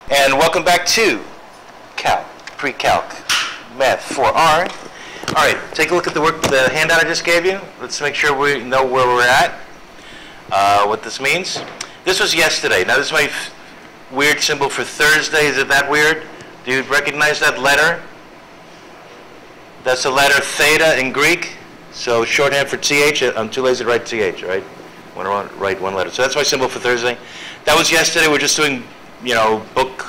And welcome back to pre-calc math 4R. All right, take a look at the handout I just gave you. Let's make sure we know where we're at, what this means. This was yesterday. Now this is my weird symbol for Thursday. Is it that weird? Do you recognize that letter? That's the letter theta in Greek. So shorthand for TH. I'm too lazy to write TH, right? I want to write one letter. So that's my symbol for Thursday. That was yesterday. We're just doing, book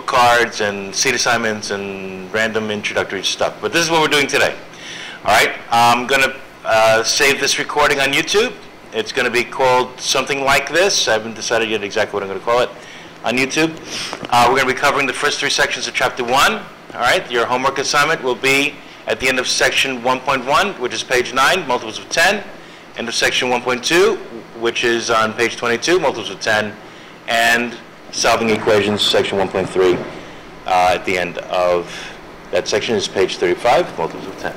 cards and seat assignments and random introductory stuff. But this is what we're doing today. All right. I'm going to save this recording on YouTube. It's going to be called something like this. I haven't decided yet exactly what I'm going to call it on YouTube. We're going to be covering the first 3 sections of Chapter 1. All right. Your homework assignment will be at the end of Section 1.1, which is page 9, multiples of 10. End of Section 1.2, which is on page 22, multiples of 10. And solving equations, Section 1.3, at the end of that section is page 35, multiples of 10.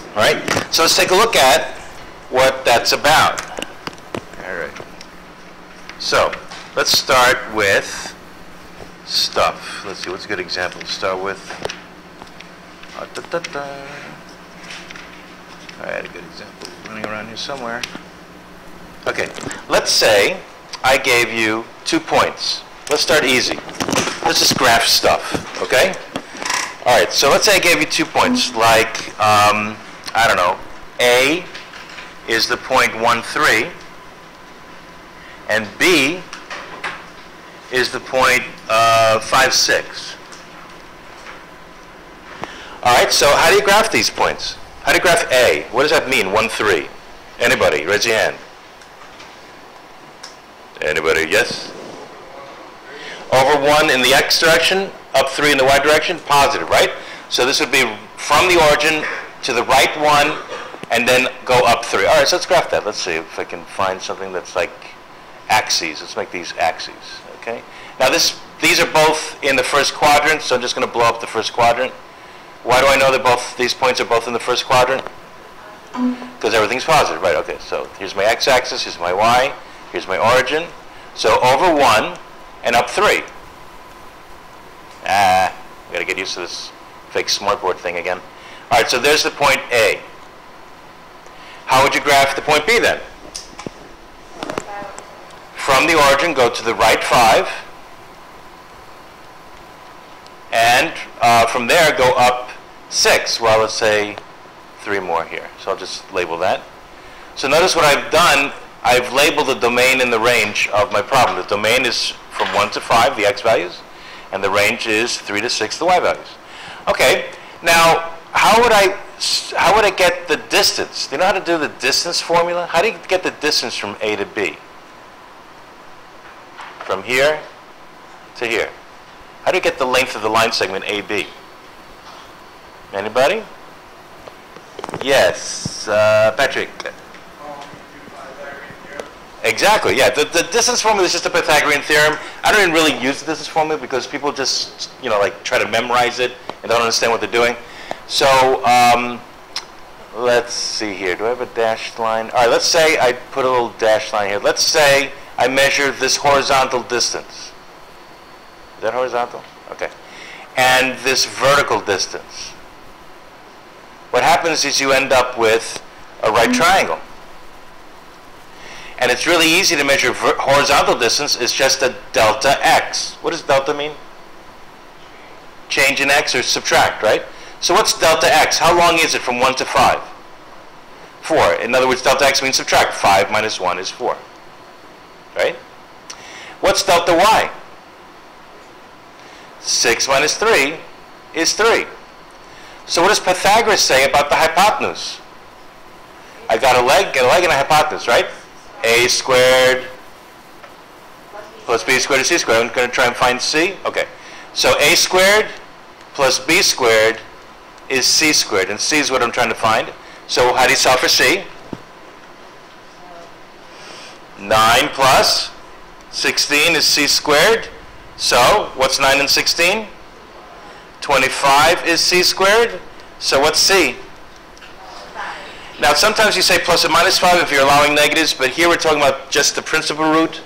All right. So let's take a look at what that's about. All right. So let's start with stuff. Let's see, what's a good example to start with? I had a good example running around here somewhere. Okay, let's say I gave you 2 points. Let's start easy. Let's just graph stuff, okay? All right, so let's say I gave you 2 points, like, I don't know, A is the point 1, 3, and B is the point 5, 6. All right, so how do you graph these points? How do you graph A? What does that mean, 1, 3? Anybody, raise your hand. Anybody, yes? Over 1 in the x direction, up 3 in the y direction, positive, right? So this would be from the origin to the right 1, and then go up 3. All right, so let's graph that. Let's see if I can find something that's like axes. Let's make these axes, okay? Now these are both in the first quadrant, so I'm just going to blow up the first quadrant. Why do I know that these points are both in the first quadrant? Because everything's positive, right? Okay, so here's my x-axis, here's my y, here's my origin. So over 1 and up 3. We got to get used to this fake smartboard thing again. All right, so there's the point A. How would you graph the point B then? From the origin, go to the right 5. And from there, go up 6. Well, let's say 3 more here. So I'll just label that. So notice what I've done. I've labeled the domain and the range of my problem. The domain is from 1 to 5, the x values, and the range is 3 to 6, the y values. Okay. Now, how would I get the distance? Do you know how to do the distance formula? How do you get the distance from A to B? From here to here. How do you get the length of the line segment AB? Anybody? Yes, Patrick. Exactly, yeah. The distance formula is just a Pythagorean theorem. I don't even really use the distance formula because people just, try to memorize it and don't understand what they're doing. So, let's see here. Do I have a dashed line? All right, let's say I put a little dashed line here. Let's say I measure this horizontal distance. Is that horizontal? Okay. And this vertical distance. What happens is you end up with a right triangle. And it's really easy to measure horizontal distance. It's just a delta x. What does delta mean? Change in x or subtract, right? So what's delta x? How long is it from 1 to 5? 4. In other words, delta x means subtract. 5 minus 1 is 4. Right? What's delta y? 6 minus 3 is 3. So what does Pythagoras say about the hypotenuse? I got a leg and a hypotenuse, right? A squared plus b squared is c squared. I'm going to try and find c. Okay. So a squared plus b squared is c squared. And c is what I'm trying to find. So how do you solve for c? 9 plus 16 is c squared. So what's 9 and 16? 25 is c squared. So what's c? Now, sometimes you say plus or minus 5 if you're allowing negatives, but here we're talking about just the principal root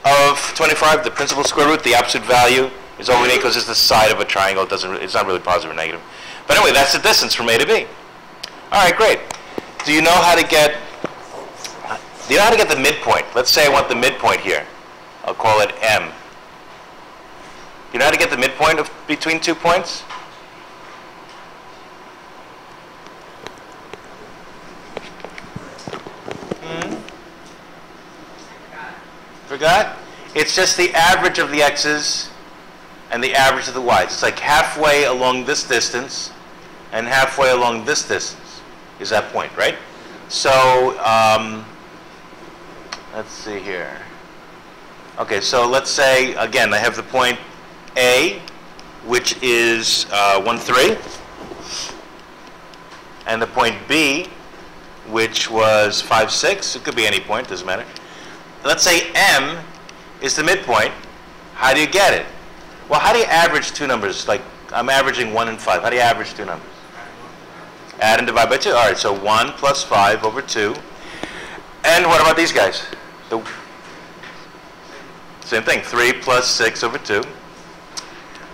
of 25, the principal square root, the absolute value is over and equals just the side of a triangle. It's not really positive or negative. But anyway, that's the distance from A to B. All right, great. Do you know how to get the midpoint? Let's say I want the midpoint here. I'll call it M. Do you know how to get the midpoint of between 2 points? Forgot? It's just the average of the x's and the average of the y's. It's like halfway along this distance and halfway along this distance is that point, right? So let's see here. Okay, so let's say, again, I have the point A, which is 1, 3, and the point B, which was 5, 6. It could be any point, doesn't matter. Let's say M is the midpoint. How do you get it? Well, how do you average two numbers? Like, I'm averaging 1 and 5. How do you average two numbers? Add and divide by 2. All right, so 1 plus 5 over 2. And what about these guys? Same thing, 3 plus 6 over 2.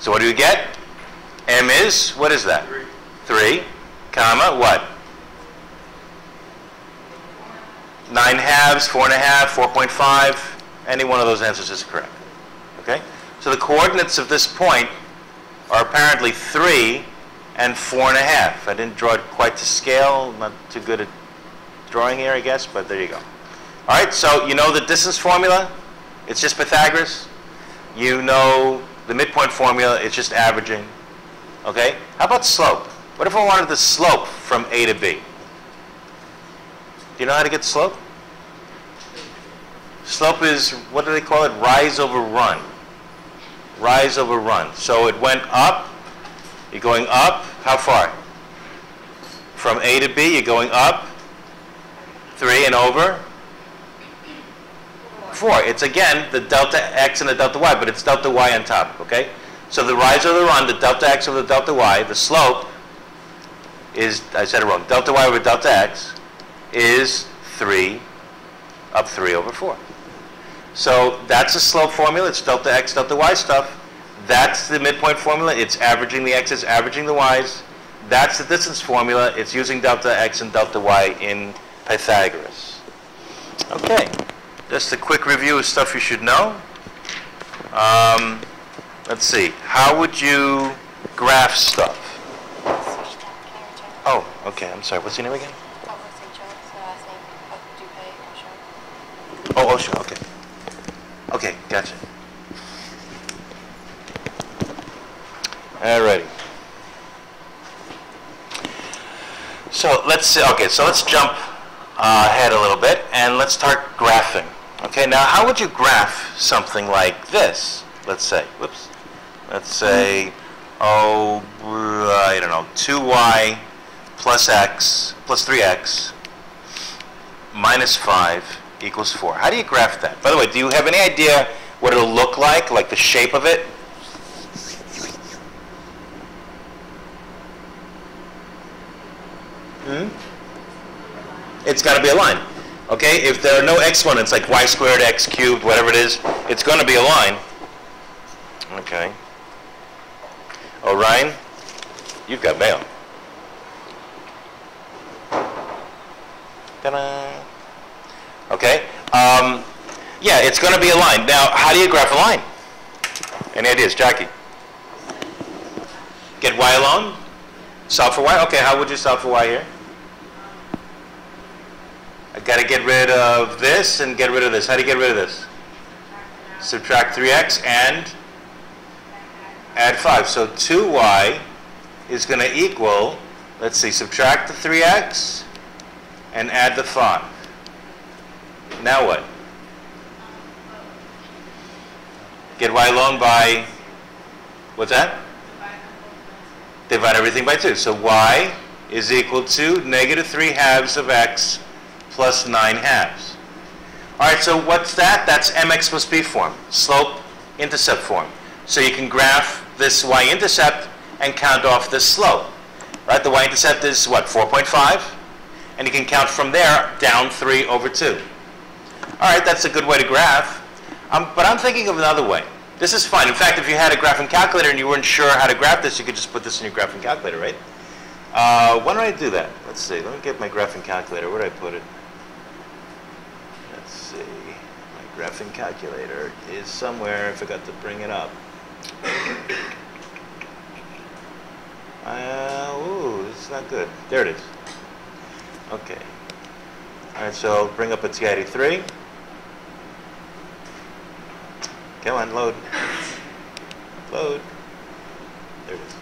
So what do you get? M is, what is that? 3, comma, what? 9 halves, 4 and a half, 4.5. Any one of those answers is correct. Okay? So the coordinates of this point are apparently 3 and 4 and a half. I didn't draw it quite to scale. Not too good at drawing here, I guess, but there you go. All right, so you know the distance formula? It's just Pythagoras. You know the midpoint formula, it's just averaging. Okay? How about slope? What if I wanted the slope from A to B? Do you know how to get slope? Slope is, what do they call it? Rise over run. Rise over run. So it went up. You're going up. How far? From A to B, you're going up 3 and over 4. It's again the delta x and the delta y, but it's delta y on top, okay? So the rise over the run, the delta x over the delta y, the slope is, I said it wrong, delta y over delta x is 3 up 3 over 4. So that's the slope formula. It's delta x, delta y stuff. That's the midpoint formula. It's averaging the x's, averaging the y's. That's the distance formula. It's using delta x and delta y in Pythagoras. Okay, just a quick review of stuff you should know. Let's see. How would you graph stuff? Oh, okay. I'm sorry. What's your name again? Oh, Osha, okay. Okay, gotcha. Alrighty. So let's see, okay, so let's jump ahead a little bit and let's start graphing. Okay, now how would you graph something like this? Let's say, whoops. Let's say, oh, I don't know, 2y plus x plus 3x minus 5 equals 4. How do you graph that? By the way, do you have any idea what it'll look like the shape of it? It's got to be a line. Okay? If there are no exponents, like y squared, x cubed, whatever it is, it's going to be a line. Okay. Orion, you've got mail. Ta-da. Okay? Yeah, it's going to be a line. Now, how do you graph a line? Any ideas? Jackie? Get y alone? Solve for y? Okay, how would you solve for y here? I've got to get rid of this and get rid of this. How do you get rid of this? Subtract 3x and add 5. So 2y is going to equal, let's see, subtract the 3x and add the 5. Now what? Get y alone by, what's that? Divide everything by 2. So y is equal to negative 3 halves of x plus 9 halves. All right, so what's that? That's mx plus b form, slope-intercept form. So you can graph this y-intercept and count off this slope. Right, the y-intercept is what, 4.5? And you can count from there down 3 over 2. All right, that's a good way to graph. But I'm thinking of another way. This is fine. In fact, if you had a graphing calculator and you weren't sure how to graph this, you could just put this in your graphing calculator, right? Why don't I do that? Let's see. Let me get my graphing calculator. Where did I put it? Let's see. My graphing calculator is somewhere. I forgot to bring it up. Ooh, this is not good. There it is. Okay. All right, so I'll bring up a TID3. Come on, load. Load. There it is.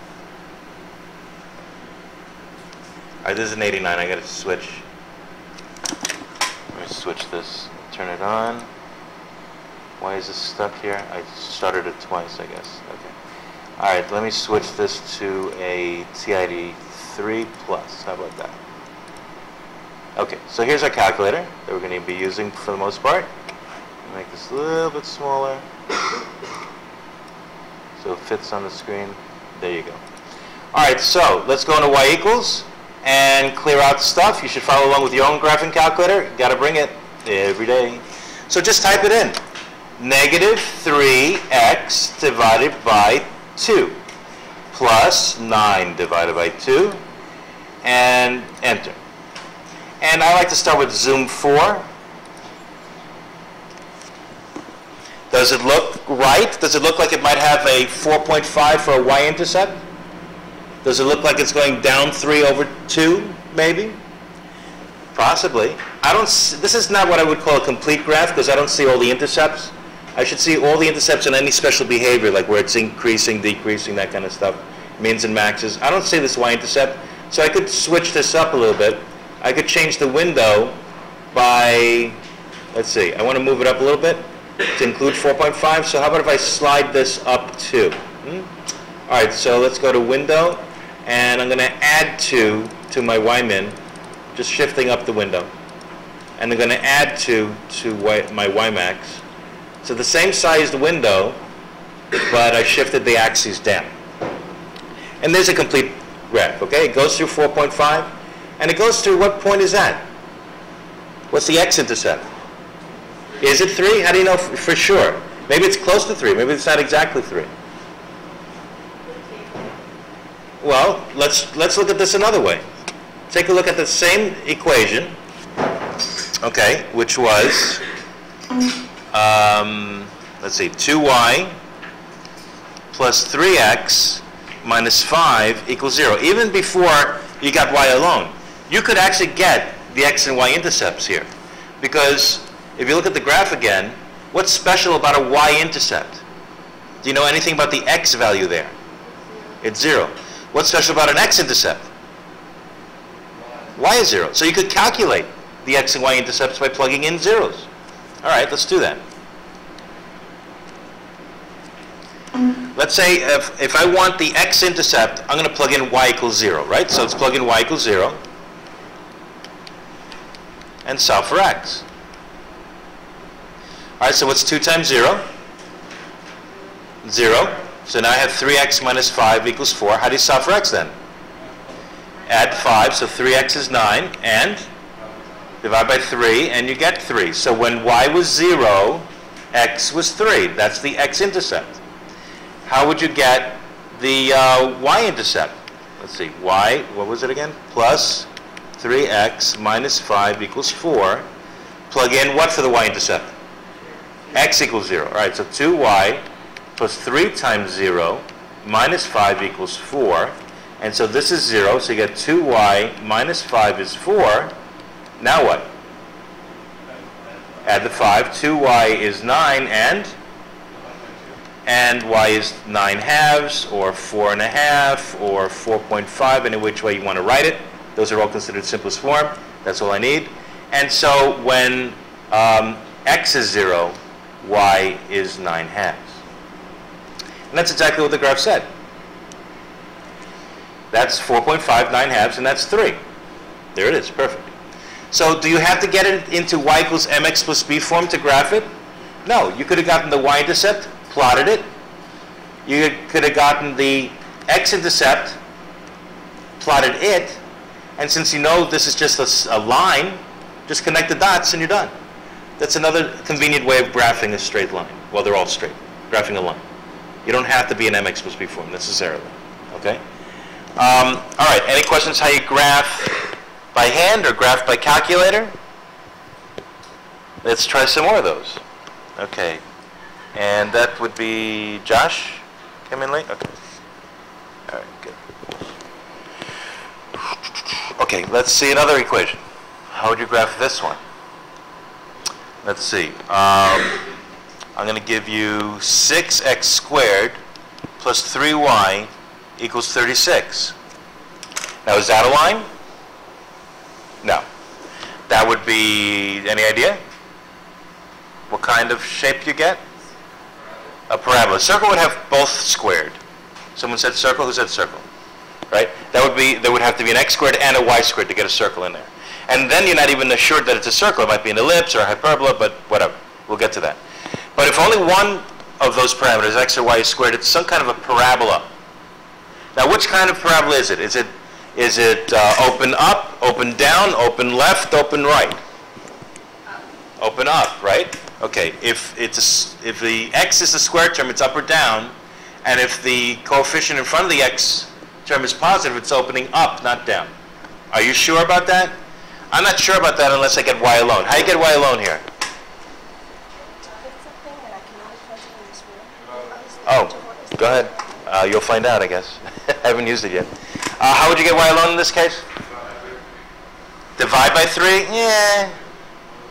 All right, this is an 89. I got to switch. Let me switch this. Turn it on. Why is this stuck here? I started it twice, I guess. Okay. All right, let me switch this to a TID3 plus. How about that? Okay, so here's our calculator that we're going to be using for the most part. Make this a little bit smaller so it fits on the screen. There you go. All right, so let's go into y equals and clear out stuff. You should follow along with your own graphing calculator. Got to bring it every day. So just type it in. Negative 3x divided by 2 plus 9 divided by 2 and enter. And I like to start with zoom 4. Does it look right? Does it look like it might have a 4.5 for a y-intercept? Does it look like it's going down 3 over 2, maybe? Possibly. This is not what I would call a complete graph because I don't see all the intercepts. I should see all the intercepts and any special behavior, like where it's increasing, decreasing, that kind of stuff, mins and maxes. I don't see this y-intercept, so I could switch this up a little bit. I could change the window by, let's see, I want to move it up a little bit to include 4.5. So how about if I slide this up 2? All right, so let's go to window, and I'm going to add 2 to my y-min, just shifting up the window. And I'm going to add 2 to my y-max. So the same sized window, but I shifted the axes down. And there's a complete graph, okay? It goes through 4.5, and it goes through, what point is that? What's the x-intercept? Is it 3? How do you know for sure? Maybe it's close to 3. Maybe it's not exactly 3. Well, let's look at this another way. Take a look at the same equation, okay, which was, let's see, 2y plus 3x minus 5 equals 0. Even before you got y alone, you could actually get the x and y intercepts here. Because if you look at the graph again, what's special about a y-intercept? Do you know anything about the x value there? It's 0. What's special about an x-intercept? Y is 0. So you could calculate the x and y intercepts by plugging in zeros. All right, let's do that. Let's say if I want the x-intercept, I'm going to plug in y equals 0, right? So let's plug in y equals 0 and solve for x. All right, so what's 2 times 0? 0. So now I have 3x minus 5 equals 4. How do you solve for x then? Add 5, so 3x is 9, and divide by 3, and you get 3. So when y was 0, x was 3. That's the x-intercept. How would you get the y-intercept? Let's see, y, what was it again? Plus 3x minus 5 equals 4. Plug in what for the y-intercept? X equals 0. All right, so 2y plus 3 times 0 minus 5 equals 4. And so this is 0, so you get 2y minus 5 is 4. Now what? Add the 5. 2y is 9, and y is 9 halves, or 4 and a half, or 4.5, any which way you want to write it. Those are all considered simplest form. That's all I need. And so when x is 0, y is 9 halves. And that's exactly what the graph said. That's 4.5, 9 halves, and that's 3. There it is, perfect. So do you have to get it into y equals mx plus b form to graph it? No, you could have gotten the y-intercept, plotted it. You could have gotten the x-intercept, plotted it, and since you know this is just a line, just connect the dots and you're done. That's another convenient way of graphing a straight line. Well, they're all straight, graphing a line. You don't have to be an MX plus B form necessarily, okay? All right, any questions how you graph by hand or graph by calculator? Let's try some more of those. Okay, and that would be Josh, came in late? Okay. All right, good. Okay, let's see another equation. How would you graph this one? Let's see. I'm going to give you 6x squared plus 3y equals 36. Now, is that a line? No. That would be, any idea? What kind of shape you get? A parabola. A circle would have both squared. Someone said circle, who said circle? Right? That would be, there would have to be an x squared and a y squared to get a circle in there. And then you're not even assured that it's a circle. It might be an ellipse or a hyperbola, but whatever. We'll get to that. But if only one of those parameters, x or y, is squared, it's some kind of a parabola. Now, which kind of parabola is it? Is it open up, open down, open left, open right? Open up, right? Okay. If the x is a square term, it's up or down, and if the coefficient in front of the x term is positive, it's opening up, not down. Are you sure about that? I'm not sure about that unless I get y alone. How do you get y alone here? Oh, go ahead. You'll find out, I guess. I haven't used it yet. How would you get y alone in this case? Divide by 3? Yeah,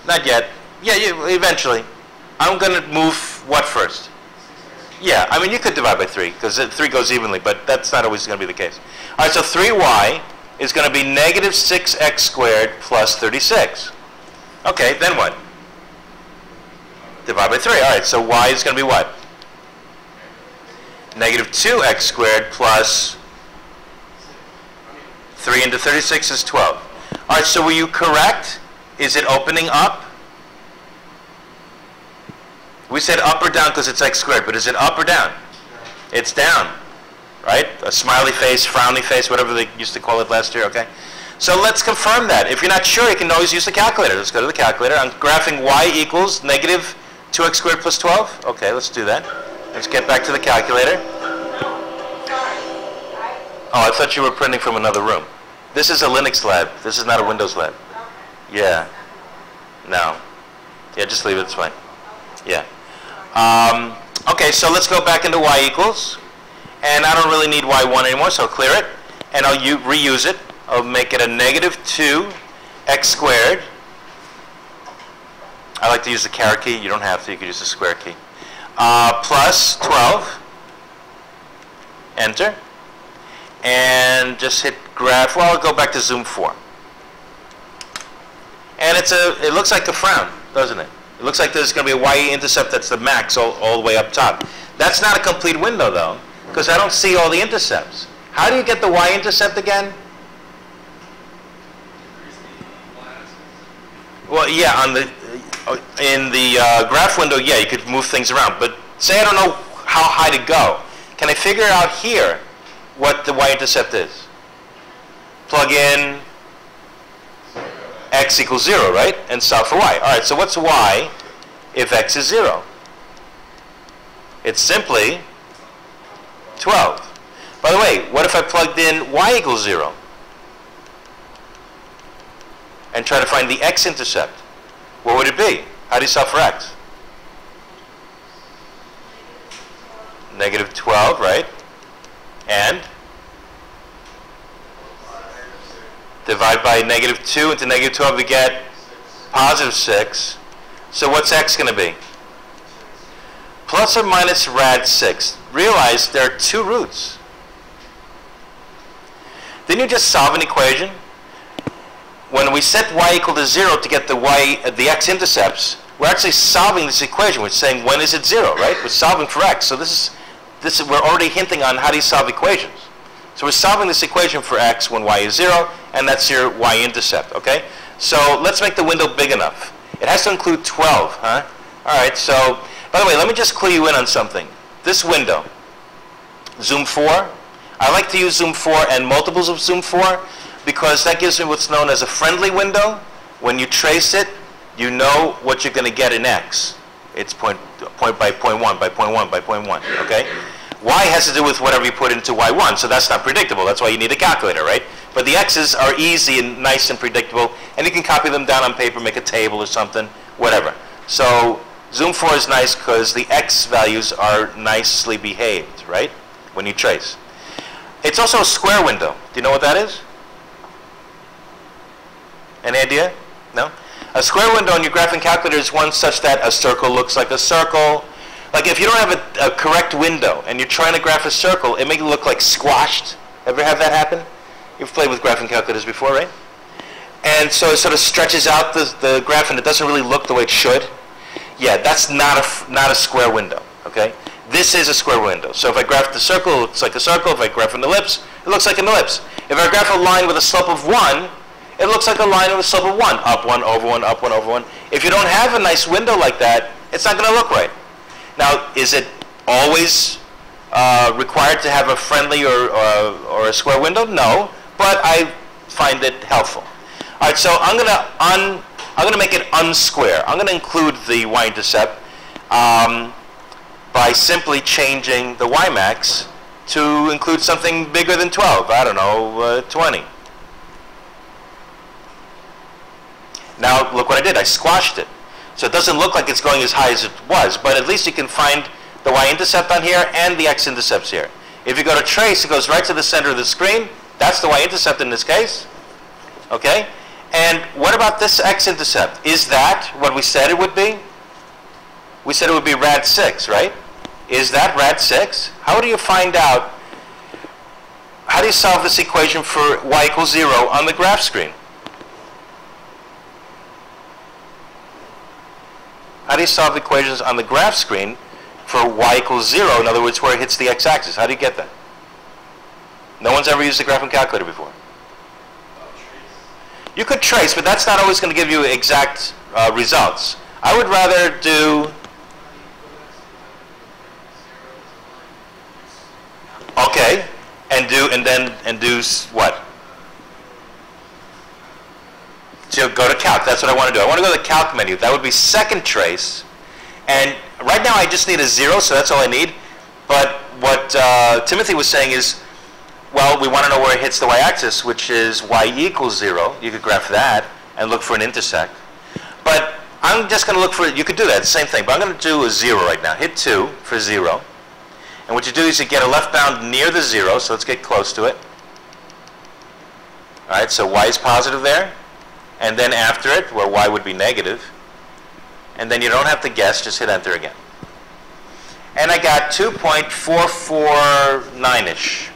not yet. Yeah, eventually. I'm going to move what first? Yeah, I mean, you could divide by 3, because 3 goes evenly, but that's not always going to be the case. All right, so 3y is going to be negative 6x squared plus 36. Okay, then what? Divide by 3. All right, so y is going to be what? Negative 2x squared plus 3 into 36 is 12. All right, so were you correct? Is it opening up? We said up or down because it's x squared, but is it up or down? It's down, right? A smiley face, frowny face, whatever they used to call it last year, okay? So let's confirm that. If you're not sure, you can always use the calculator. Let's go to the calculator. I'm graphing y equals negative 2x squared plus 12. Okay, let's do that. Let's get back to the calculator. Oh, I thought you were printing from another room. This is a Linux lab. This is not a Windows lab. Yeah. No. Yeah, just leave it. It's fine. Yeah. Okay, so let's go back into y equals. And I don't really need y1 anymore, so I'll clear it. And I'll reuse it. I'll make it a negative 2x squared. I like to use the caret key. You don't have to. You can use the square key. Plus 12. Enter. And just hit graph. Well, I'll go back to zoom 4. And it looks like a frown, doesn't it? It looks like there's going to be a y-intercept that's the max all the way up top. That's not a complete window, though, because I don't see all the intercepts. How do you get the y-intercept again? Well, yeah, in the graph window, yeah, you could move things around. But say I don't know how high to go. Can I figure out here what the y-intercept is? Plug in x equals 0, right? And solve for y. All right, so what's y if x is 0? It's simply 12. By the way, what if I plugged in y equals 0? And try to find the x-intercept? What would it be? How do you solve for x? Negative 12, right? And divide by negative 2 into negative 12, we get positive 6. So what's x going to be? Plus or minus rad 6. Realize there are two roots. Didn't you just solve an equation? When we set y equal to 0 to get the x-intercepts, we're actually solving this equation. We're saying when is it 0, right? We're solving for x. So we're already hinting on how do you solve equations. So we're solving this equation for x when y is 0, and that's your y-intercept, okay? So let's make the window big enough. It has to include 12, huh? All right, so, by the way, let me just clue you in on something. This window, zoom 4, I like to use zoom 4 and multiples of zoom 4 because that gives me what's known as a friendly window. When you trace it, you know what you're going to get in x. It's point by point 1 by point 1 by point 1, okay? Y has to do with whatever you put into Y1, so that's not predictable. That's why you need a calculator, right? But the X's are easy and nice and predictable, and you can copy them down on paper, make a table or something, whatever. So Zoom 4 is nice because the X values are nicely behaved, right? When you trace. It's also a square window. Do you know what that is? Any idea? No? A square window on your graphing calculator is one such that a circle looks like a circle. Like if you don't have a correct window and you're trying to graph a circle, it may look like squashed. Ever have that happen? You've played with graphing calculators before, right? And so it sort of stretches out the graph and it doesn't really look the way it should. Yeah, that's not a square window, okay? This is a square window. So if I graph the circle, it looks like a circle. If I graph an ellipse, it looks like an ellipse. If I graph a line with a slope of 1, it looks like a line with a slope of 1. Up 1, over 1, up 1, over 1. If you don't have a nice window like that, it's not going to look right. Now, is it always required to have a friendly or a square window? No, but I find it helpful. All right, so I'm going to make it unsquare. I'm going to include the y-intercept by simply changing the y-max to include something bigger than 12. I don't know, 20. Now, look what I did. I squashed it. So it doesn't look like it's going as high as it was, but at least you can find the y-intercept on here and the x-intercepts here. If you go to trace, it goes right to the center of the screen. That's the y-intercept in this case. Okay? And what about this x-intercept? Is that what we said it would be? We said it would be rad 6, right? Is that rad 6? How do you find out? How do you solve this equation for y equals 0 on the graph screen? How do you solve equations on the graph screen for y equals 0, in other words, where it hits the x-axis? How do you get that? No one's ever used a graphing calculator before. You could trace, but that's not always going to give you exact results. I would rather do... Okay, and do what? So go to calc. That's what I want to do. I want to go to the calc menu. That would be second trace. And right now I just need a 0, so that's all I need. But what Timothy was saying is, well, we want to know where it hits the y-axis, which is y equals 0. You could graph that and look for an intersect. But I'm just going to look for, you could do that, same thing. But I'm going to do a 0 right now. Hit 2 for 0. And what you do is you get a left bound near the 0, so let's get close to it. All right, so y is positive there. And then after it, where y would be negative. And then you don't have to guess, just hit enter again. And I got 2.449-ish.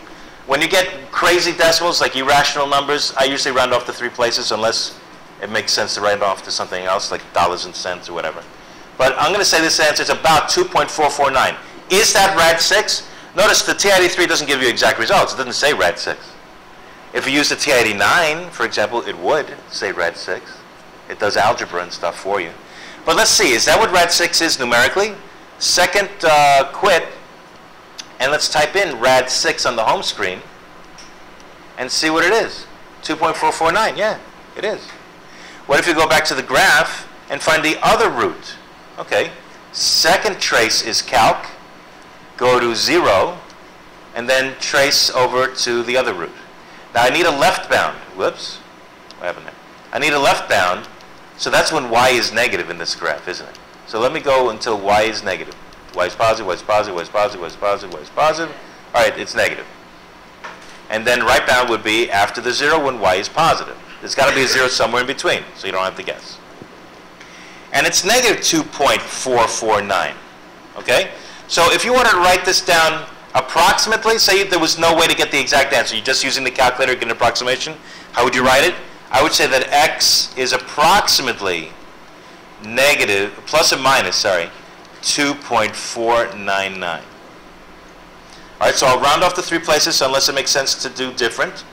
When you get crazy decimals, like irrational numbers, I usually round off to 3 places unless it makes sense to round off to something else, like dollars and cents or whatever. But I'm going to say this answer is about 2.449. Is that rad 6? Notice the TI-83 doesn't give you exact results. It doesn't say rad 6. If you use the TI-89, for example, it would say rad 6. It does algebra and stuff for you. But let's see, is that what rad 6 is numerically? Second quit, and let's type in rad 6 on the home screen and see what it is. 2.449, yeah, it is. What if you go back to the graph and find the other root? Okay, second trace is calc, go to 0, and then trace over to the other root. Now I need a left bound. Whoops, what happened there? I need a left bound, so that's when y is negative in this graph, isn't it? So let me go until y is negative. Y is positive, y is positive, y is positive, y is positive, y is positive. All right, it's negative. And then right bound would be after the 0 when y is positive. There's got to be a 0 somewhere in between, so you don't have to guess. And it's negative 2.449. Okay? So if you wanted to write this down approximately, say there was no way to get the exact answer, you're just using the calculator to get an approximation, how would you write it? I would say that x is approximately negative, plus or minus, sorry, 2.499. All right, so I'll round off to 3 places unless it makes sense to do different.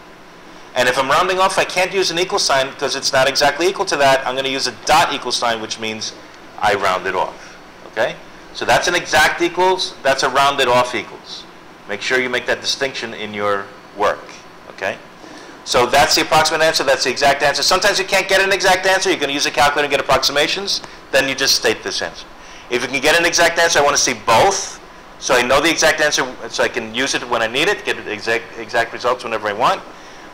And if I'm rounding off, I can't use an equal sign because it's not exactly equal to that. I'm going to use a dot equal sign, which means I round it off. Okay? So that's an exact equals, that's a rounded off equals. Make sure you make that distinction in your work. Okay? So that's the approximate answer, that's the exact answer. Sometimes you can't get an exact answer, you're going to use a calculator and get approximations, then you just state this answer. If you can get an exact answer, I want to see both. So I know the exact answer, so I can use it when I need it, get the exact results whenever I want.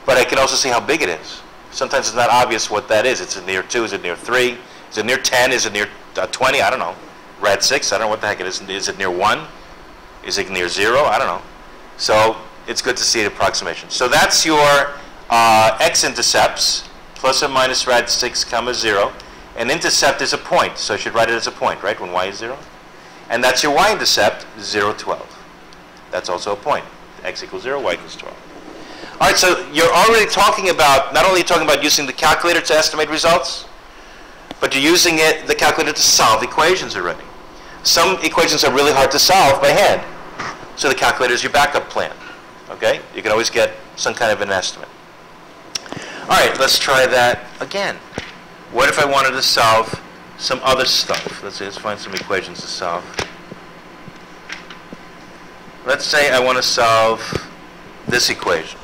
But I can also see how big it is. Sometimes it's not obvious what that is. Is it near 2? Is it near 3? Is it near 10? Is it near 20? I don't know. Rad 6? I don't know what the heck it is. Is it near 1? Is it near 0? I don't know. So it's good to see the approximation. So that's your x-intercepts, plus or minus rad 6 comma 0. An intercept is a point, so I should write it as a point, right, when y is 0? And that's your y-intercept, 0, 12. That's also a point. X equals 0, y equals 12. All right, so you're already talking about, not only talking about using the calculator to estimate results, but you're using the calculator to solve equations already. Some equations are really hard to solve by hand. So the calculator is your backup plan. Okay? You can always get some kind of an estimate. All right, let's try that again. What if I wanted to solve some other stuff? Let's find some equations to solve. Let's say I want to solve this equation.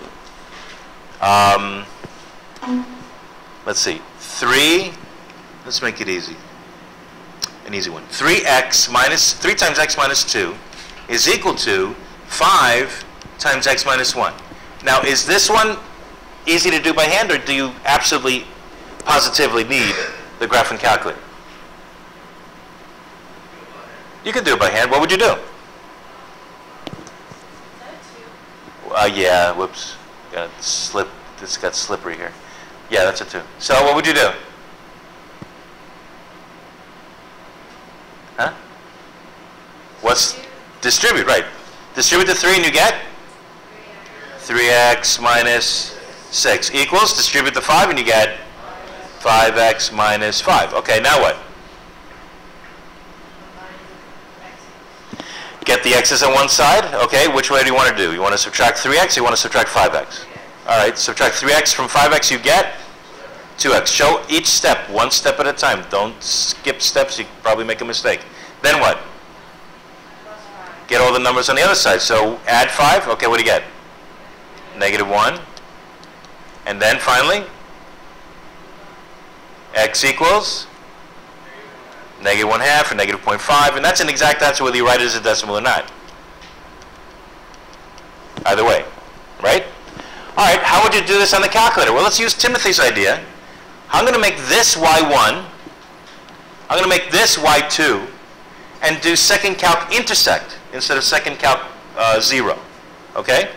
Let's see. 3, let's make it easy. An easy one. 3 times x minus 2 is equal to 5 times x minus 1. Now, is this one easy to do by hand, or do you absolutely, positively need the graphing calculator? You can do it by hand. What would you do? Yeah, whoops. This got slippery here. Yeah, that's a 2. So what would you do? Huh? What's distribute, right? Distribute the 3 and you get 3x minus 6 equals, distribute the 5 and you get 5x minus 5. Okay, now what? Get the x's on one side. Okay, which way do you want to do? You want to subtract 3x or you want to subtract 5x? All right, subtract 3x from 5x, you get 2x. Show each step, one step at a time. Don't skip steps, you probably make a mistake. Then what? Get all the numbers on the other side. So add 5, okay, what do you get? Negative 1. And then finally, x equals negative 1/2 or negative 0.5, and that's an exact answer whether you write it as a decimal or not. Either way, right? All right, how would you do this on the calculator? Well, let's use Timothy's idea. I'm going to make this y1, I'm going to make this y2, and do second calc intersect instead of second calc 0. Okay?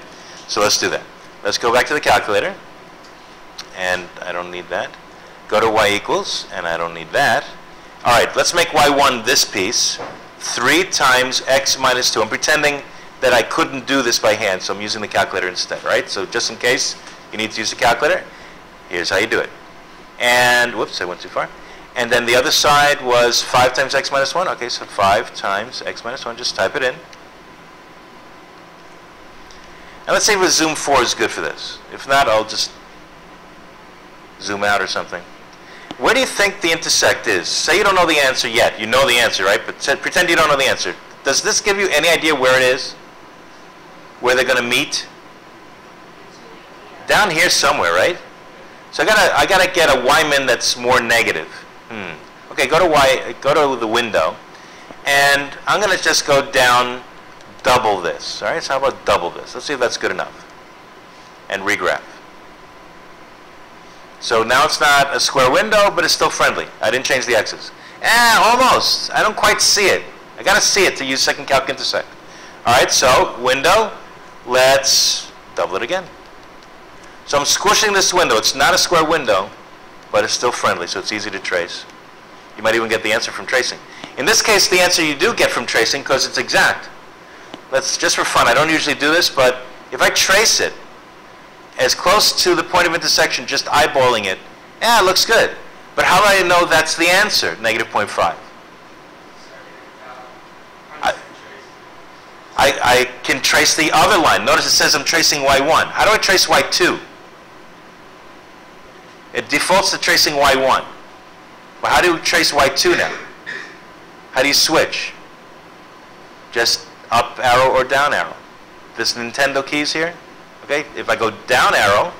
So let's do that. Let's go back to the calculator, and I don't need that. Go to y equals, and I don't need that. All right, let's make y1 this piece, 3 times x minus 2. I'm pretending that I couldn't do this by hand, so I'm using the calculator instead, right? So just in case you need to use the calculator, here's how you do it. And, whoops, I went too far. And then the other side was 5 times x minus 1. Okay, so 5 times x minus 1, just type it in. And let's say zoom 4 is good for this. If not, I'll just zoom out or something. Where do you think the intersect is? Say you don't know the answer yet. You know the answer, right? But pretend you don't know the answer. Does this give you any idea where it is? Where they're going to meet? Down here somewhere, right? So I gotta get a y-min that's more negative. Okay, go to the window, and I'm going to just go down double this. All right, so how about double this? Let's see if that's good enough. And regraph. So now it's not a square window, but it's still friendly. I didn't change the x's. Almost. I don't quite see it. I got to see it to use second calc intersect. All right, so window, let's double it again. So I'm squishing this window. It's not a square window, but it's still friendly, so it's easy to trace. You might even get the answer from tracing. In this case, the answer you do get from tracing because it's exact. Let's, just for fun, I don't usually do this, but if I trace it as close to the point of intersection, just eyeballing it, it looks good. But how do I know that's the answer, negative 0.5? I can trace the other line. Notice it says I'm tracing y1. How do I trace y2? It defaults to tracing y1. Well, how do you trace y2 now? How do you switch? Just up arrow or down arrow. There's Nintendo keys here. Okay, if I go down arrow,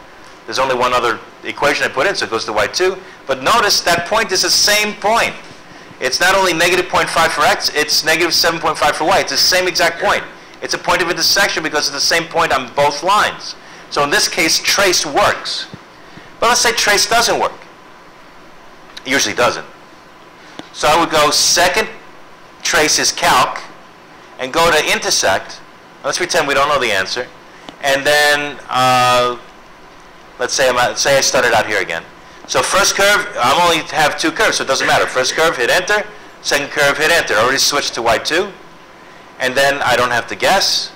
there's only one other equation I put in, so it goes to y2. But notice that point is the same point. It's not only negative 0.5 for x, it's negative 7.5 for y. It's the same exact point. It's a point of intersection because it's the same point on both lines. So in this case, trace works. But let's say trace doesn't work. It usually doesn't. So I would go second trace is calc, and go to intersect. Let's pretend we don't know the answer. And then, let's say I started out here again. So first curve, I only have two curves, so it doesn't matter. First curve, hit enter. Second curve, hit enter. I already switched to y2. And then I don't have to guess.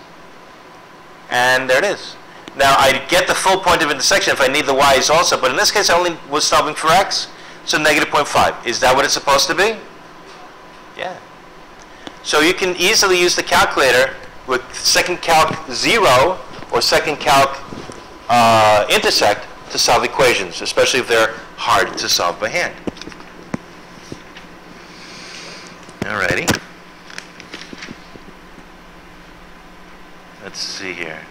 And there it is. Now I get the full point of intersection if I need the y's also, but in this case I only was solving for x, so negative 0.5. Is that what it's supposed to be? Yeah. So you can easily use the calculator with second calc 0 or second calc intersect to solve equations, especially if they're hard to solve by hand. Alrighty. Let's see here.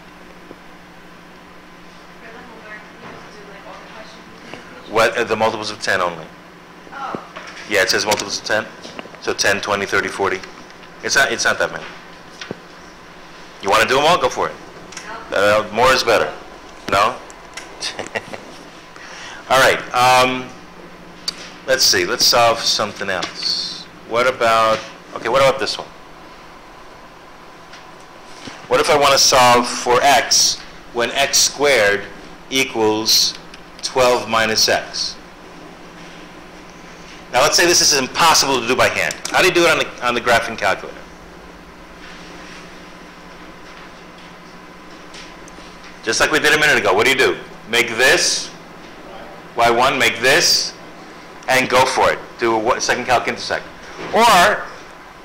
What the multiples of 10 only? Oh. Yeah, it says multiples of 10. So 10, 20, 30, 40. It's not that many. You want to do them all? Go for it. No. More is better. No? All right. Let's see. Let's solve something else. What about this one? What if I want to solve for x when x squared equals 12 minus x? Now let's say this is impossible to do by hand. How do you do it on the graphing calculator? Just like we did a minute ago. What do? Make this y1, make this, and go for it. Do a second calc intersect. Or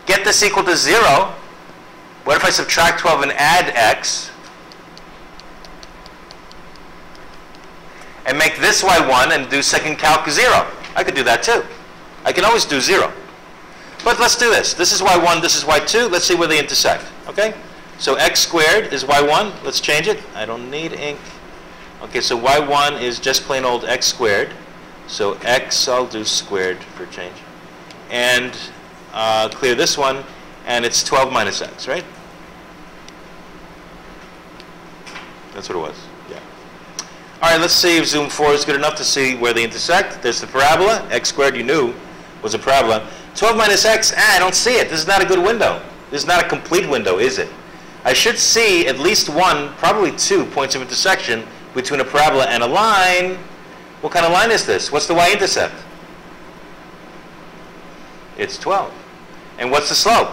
get this equal to 0. What if I subtract 12 and add x? And make this y1 and do second calc 0. I could do that too. I can always do 0. But let's do this. This is y1, this is y2. Let's see where they intersect. Okay? So x squared is y1. Let's change it. I don't need ink. Okay, so y1 is just plain old x squared. So x, I'll do squared for change. And clear this one, and it's 12 minus x, right? That's what it was. Yeah. All right, let's see if zoom 4 is good enough to see where they intersect. There's the parabola. X squared, you knew, was a parabola. 12 minus x, I don't see it. This is not a good window. This is not a complete window, is it? I should see at least one, probably two points of intersection between a parabola and a line. What kind of line is this? What's the y-intercept? It's 12. And what's the slope?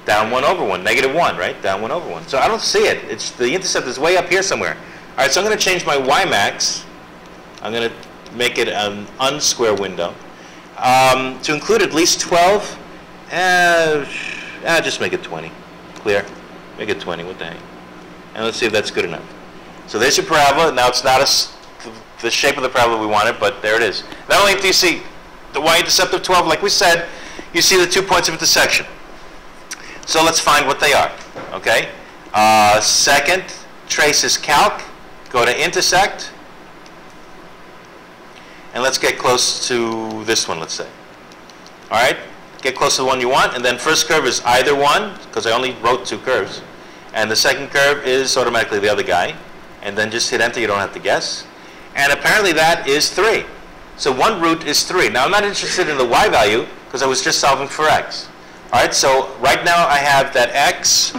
Down 1 over 1, negative 1, right? Down 1 over 1. So I don't see it. The intercept is way up here somewhere. All right, so I'm going to change my y-max. I'm going to make it an unsquare window. To include at least 12, just make it 20. Clear? Make it 20, what the heck? And let's see if that's good enough. So there's your parabola. Now it's not the shape of the parabola we wanted, but there it is. Not only do you see the y-intercept of 12, like we said, you see the 2 points of intersection. So let's find what they are, okay? Second trace is calc. Go to intersect. And let's get close to this one, let's say. All right? Get close to the one you want. And then first curve is either one, because I only wrote 2 curves. And the second curve is automatically the other guy. And then just hit enter. You don't have to guess. And apparently that is 3. So one root is 3. Now I'm not interested in the y value, because I was just solving for x. All right, so right now I have that x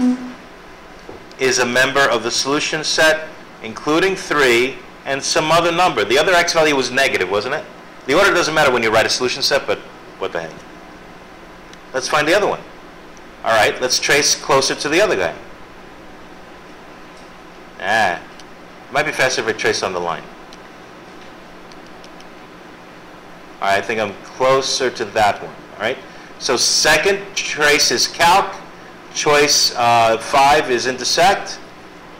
is a member of the solution set, including 3, and some other number. The other x value was negative, wasn't it? The order doesn't matter when you write a solution set, but what the heck. Let's find the other one. All right, let's trace closer to the other guy. It might be faster if I trace on the line. All right, I think I'm closer to that one, all right? So second trace is calc, choice 5 is intersect,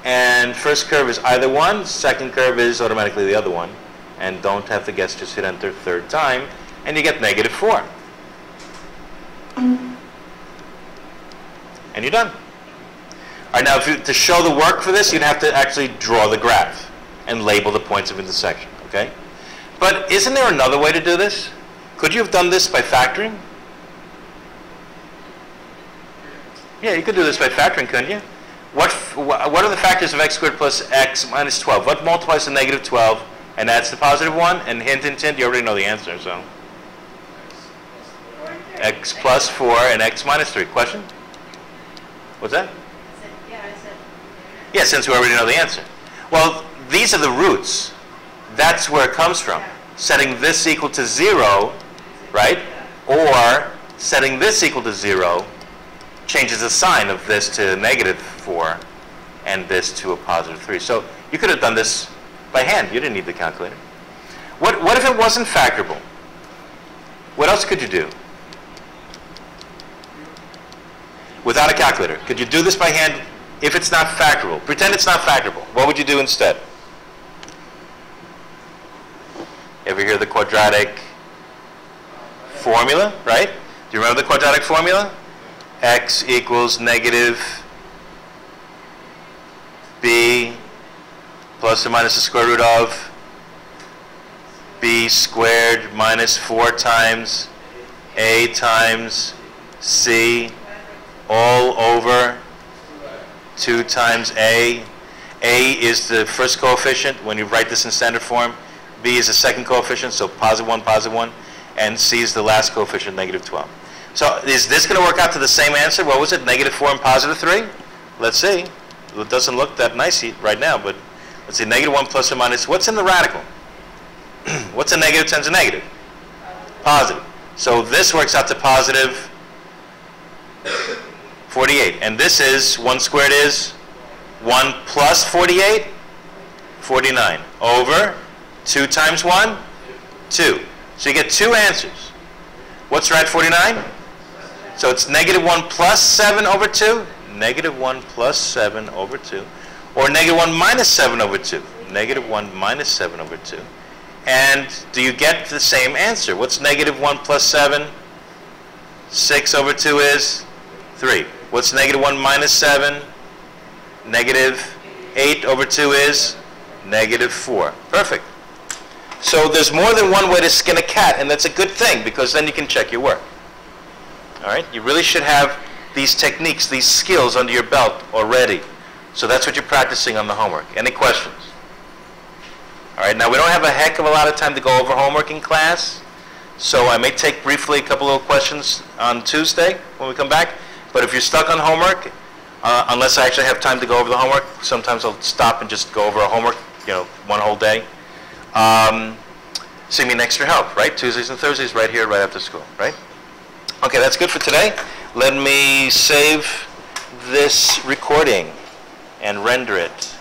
and first curve is either one, second curve is automatically the other one, and don't have to guess, just hit enter third time, and you get negative 4. And you're done. All right, now to show the work for this, you'd have to actually draw the graph and label the points of intersection, okay? But isn't there another way to do this? Could you have done this by factoring? Yeah, you could do this by factoring, couldn't you? What are the factors of x squared plus x minus 12? What multiplies to negative 12 and adds to positive 1? And hint, hint, hint, you already know the answer, so. X plus 4 and x minus 3. Question? What's that? Yeah, since we already know the answer. Well, these are the roots. That's where it comes from. Setting this equal to 0, right? Or setting this equal to 0 changes the sign of this to negative 4 and this to a positive 3. So you could have done this by hand. You didn't need the calculator. What if it wasn't factorable? What else could you do? Without a calculator. Could you do this by hand if it's not factorable? Pretend it's not factorable. What would you do instead? Ever hear the quadratic formula, right? Do you remember the quadratic formula? X equals negative b plus or minus the square root of b squared minus 4 times a times c all over 2 times a. A is the first coefficient when you write this in standard form. B is the second coefficient, so positive 1, and C is the last coefficient, negative 12. So is this going to work out to the same answer? What was it, negative 4 and positive 3? Let's see. It doesn't look that nice right now, but let's see, negative 1 plus or minus. What's in the radical? What's a negative times a negative? Positive. So this works out to positive 48. And this is, 1 squared is 1 plus 48, 49. Over 2 times 1, 2. So you get 2 answers. What's rad 49? So it's negative 1 plus 7 over 2, negative 1 plus 7 over 2, or negative 1 minus 7 over 2, negative 1 minus 7 over 2. And do you get the same answer? What's negative 1 plus 7? 6 over 2 is 3. What's negative 1 minus 7? Negative 8 over 2 is negative 4. Perfect. So there's more than one way to skin a cat, and that's a good thing, because then you can check your work. All right? You really should have these techniques, these skills under your belt already. So that's what you're practicing on the homework. Any questions? All right, now we don't have a heck of a lot of time to go over homework in class, so I may take briefly a couple of questions on Tuesday when we come back. But if you're stuck on homework, unless I actually have time to go over the homework, sometimes I'll stop and just go over a homework, one whole day. See me next for help, right? Tuesdays and Thursdays right here, right after school, right? Okay, that's good for today. Let me save this recording and render it.